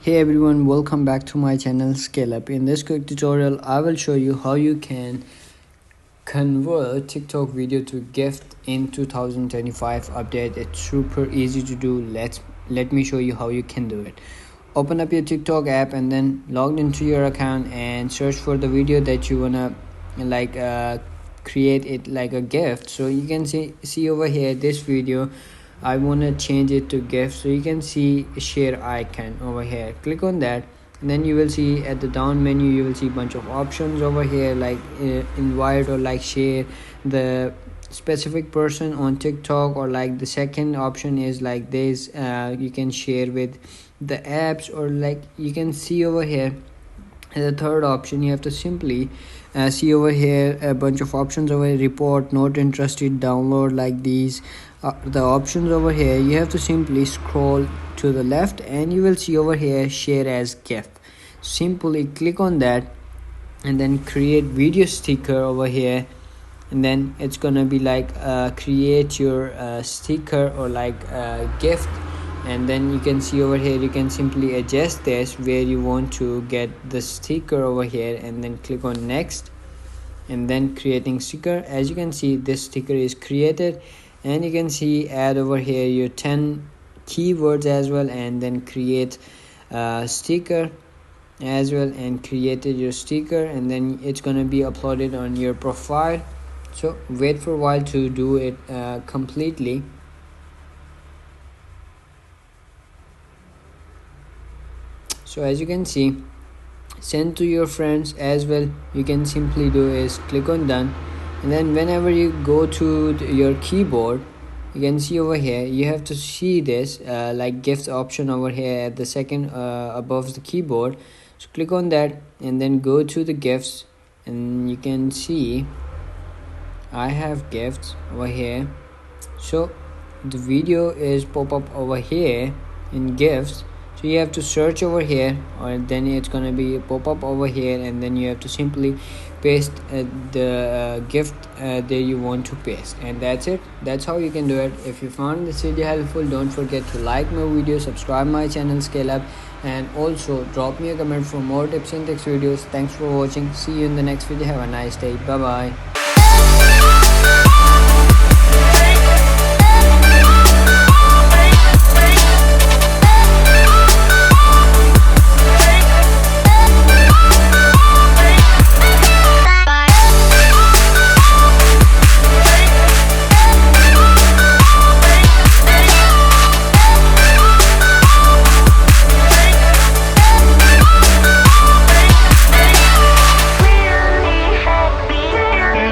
Hey everyone, welcome back to my channel Scale Up. In this quick tutorial, I will show you how you can convert TikTok video to GIF in 2025 update. It's super easy to do. Let me show you how you can do it. Open up your TikTok app and then log into your account and search for the video that you wanna create it like a GIF. So you can see over here this video. I want to change it to GIF, so you can see share icon over here. Click on that and then you will see at the down menu you will see bunch of options over here, like invite or like share the specific person on TikTok, or like the second option is like this, you can share with the apps, or like you can see over here. And the third option, you have to simply see over here a bunch of options over here: report, not interested, download, like these. The options over here, you have to simply scroll to the left and you will see over here share as GIF. Simply click on that and then create video sticker over here, and then it's gonna be like create your sticker or like gift. And then you can see over here you can simply adjust this where you want to get the sticker over here, and then click on next and then creating sticker. As you can see, this sticker is created, and you can see add over here your 10 keywords as well, and then create sticker as well, and created your sticker, and then it's gonna be uploaded on your profile. So wait for a while to do it completely. So as you can see, send to your friends as well. You can simply do is click on done, and then whenever you go to your keyboard, you can see over here you have to see this like GIF option over here at the second above the keyboard. So click on that and then go to the GIFs, and you can see I have GIFs over here. So the video is pop up over here in GIFs. So you have to search over here, or then it's gonna be pop up over here, and then you have to simply paste the gift that you want to paste, and that's it. That's how you can do it. If you found this video helpful, don't forget to like my video, subscribe my channel Scale Up, and also drop me a comment for more tips and tricks videos. Thanks for watching. See you in the next video. Have a nice day. Bye bye.